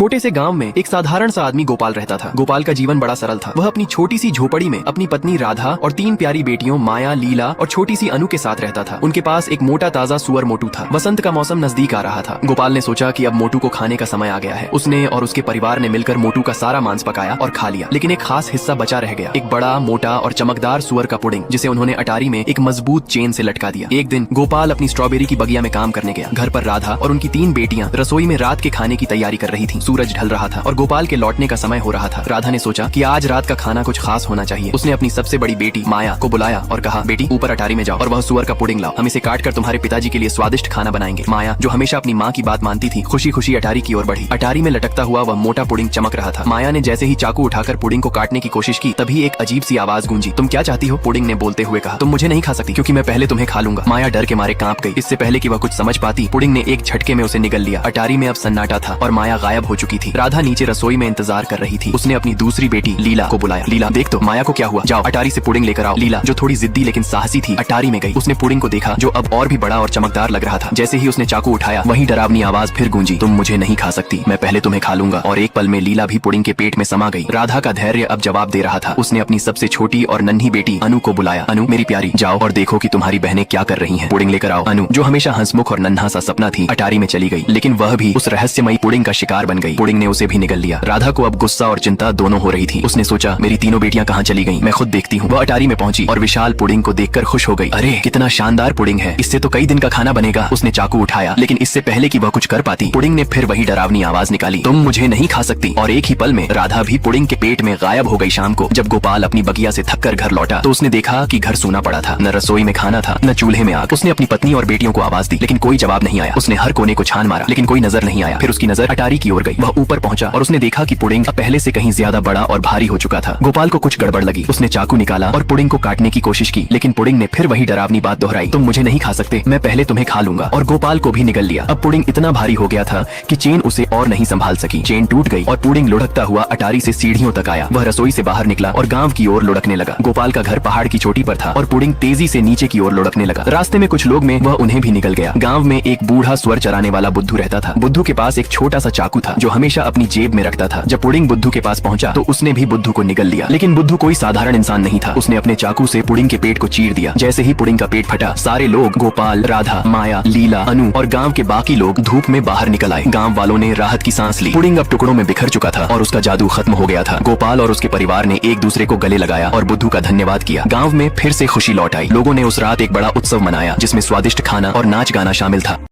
छोटे से गांव में एक साधारण सा आदमी गोपाल रहता था। गोपाल का जीवन बड़ा सरल था। वह अपनी छोटी सी झोपड़ी में अपनी पत्नी राधा और 3 प्यारी बेटियों माया, लीला और छोटी सी अनु के साथ रहता था। उनके पास एक मोटा ताजा सुअर मोटू था। वसंत का मौसम नजदीक आ रहा था। गोपाल ने सोचा कि अब मोटू को खाने का समय आ गया है। उसने और उसके परिवार ने मिलकर मोटू का सारा मांस पकाया और खा लिया, लेकिन एक खास हिस्सा बचा रह गया, एक बड़ा मोटा और चमकदार सुअर का पुडिंग, जिसे उन्होंने अटारी में एक मजबूत चेन से लटका दिया। एक दिन गोपाल अपनी स्ट्रॉबेरी की बगिया में काम करने गया। घर पर राधा और उनकी 3 बेटियां रसोई में रात के खाने की तैयारी कर रही थीं। सूरज ढल रहा था और गोपाल के लौटने का समय हो रहा था। राधा ने सोचा कि आज रात का खाना कुछ खास होना चाहिए। उसने अपनी सबसे बड़ी बेटी माया को बुलाया और कहा, बेटी ऊपर अटारी में जाओ और वह सुअर का पुडिंग लाओ। हम इसे काट कर तुम्हारे पिताजी के लिए स्वादिष्ट खाना बनाएंगे। माया, जो हमेशा अपनी माँ की बात मानती थी, खुशी खुशी अटारी की ओर बढ़ी। अटारी में लटकता हुआ वह मोटा पुडिंग चमक रहा था। माया ने जैसे ही चाकू उठाकर पुडिंग को काटने की कोशिश की, तभी एक अजीब सी आवाज गूंजी। तुम क्या चाहती हो? पुडिंग ने बोलते हुए कहा। तुम मुझे नहीं खा सकती, क्योंकि मैं पहले तुम्हें खा लूंगा। माया डर के मारे कांप गई। इससे पहले कि वह कुछ समझ पाती, पुडिंग ने एक झटके में उसे निगल लिया। अटारी में अब सन्नाटा था और माया गायब हो चुकी थी। राधा नीचे रसोई में इंतजार कर रही थी। उसने अपनी दूसरी बेटी लीला को बुलाया। लीला, देख तो माया को क्या हुआ, जाओ अटारी से पुडिंग लेकर आओ। लीला, जो थोड़ी जिद्दी लेकिन साहसी थी, अटारी में गई। उसने पुडिंग को देखा, जो अब और भी बड़ा और चमकदार लग रहा था। जैसे ही उसने चाकू उठाया, वही डरावनी आवाज फिर गूंजी। तुम मुझे नहीं खा सकती, मैं पहले तुम्हें खा लूंगा। और एक पल में लीला भी पुडिंग के पेट में समा गई। राधा का धैर्य अब जवाब दे रहा था। उसने अपनी सबसे छोटी और नन्ही बेटी अनु को बुलाया। अनु मेरी प्यारी, जाओ और देखो कि तुम्हारी बहनें क्या कर रही हैं। पुडिंग लेकर आओ। अनु, जो हमेशा हंसमुख और नन्हा सा सपना थी, अटारी में चली गई, लेकिन वह भी उस रहस्यमयी पुडिंग का शिकार बन गई। पुडिंग ने उसे भी निगल लिया। राधा को अब गुस्सा और चिंता दोनों हो रही थी। उसने सोचा, मेरी तीनों बेटियां कहाँ चली गईं? मैं खुद देखती हूँ। वह अटारी में पहुंची और विशाल पुडिंग को देखकर खुश हो गई। अरे कितना शानदार पुडिंग है, इससे तो कई दिन का खाना बनेगा। उसने चाकू उठाया, लेकिन इससे पहले कि वह कुछ कर पाती, पुडिंग ने फिर वही डरावनी आवाज निकाली, तुम मुझे नहीं खा सकती। और एक ही पल में राधा भी पुडिंग के पेट में गायब हो गई। शाम को जब गोपाल अपनी बगिया से थककर घर लौटा, तो उसने देखा कि घर सूना पड़ा था। न रसोई में खाना था, न चूल्हे में आग। उसने अपनी पत्नी और बेटियों को आवाज दी, लेकिन कोई जवाब नहीं आया। उसने हर कोने को छान मारा, लेकिन कोई नजर नहीं आया। फिर उसकी नजर अटारी की ओर गई। वह ऊपर पहुंचा और उसने देखा कि पुडिंग अब पहले से कहीं ज्यादा बड़ा और भारी हो चुका था। गोपाल को कुछ गड़बड़ लगी। उसने चाकू निकाला और पुडिंग को काटने की कोशिश की, लेकिन पुडिंग ने फिर वही डरावनी बात दोहराई, तुम मुझे नहीं खा सकते, मैं पहले तुम्हें खा लूंगा। और गोपाल को भी निगल लिया। अब पुडिंग इतना भारी हो गया था कि चेन उसे और नहीं संभाल सकी। चेन टूट गई और पुडिंग लुढ़कता हुआ अटारी से सीढ़ियों तक आया। वह रसोई से बाहर निकला और गांव की ओर लुढ़कने लगा। गोपाल का घर पहाड़ की चोटी पर था और पुडिंग तेजी से नीचे की ओर लुढ़कने लगा। रास्ते में कुछ लोग में वह उन्हें भी निगल गया। गांव में एक बूढ़ा सुअर चराने वाला बुद्धू रहता था। बुद्धू के पास एक छोटा सा चाकू था, जो हमेशा अपनी जेब में रखता था। जब पुडिंग बुद्धू के पास पहुंचा, तो उसने भी बुद्धू को निगल लिया। लेकिन बुद्धू कोई साधारण इंसान नहीं था। उसने अपने चाकू से पुडिंग के पेट को चीर दिया। जैसे ही पुडिंग का पेट फटा, सारे लोग, गोपाल, राधा, माया, लीला, अनु और गांव के बाकी लोग धूप में बाहर निकल आए। गांव वालों ने राहत की सांस ली। पुडिंग अब टुकड़ों में बिखर चुका था और उसका जादू खत्म हो गया था। गोपाल और उसके परिवार ने एक दूसरे को गले लगाया और बुद्धू का धन्यवाद किया। गांव में फिर से खुशी लौट आई। लोगों ने उस रात एक बड़ा उत्सव मनाया, जिसमें स्वादिष्ट खाना और नाच गाना शामिल था।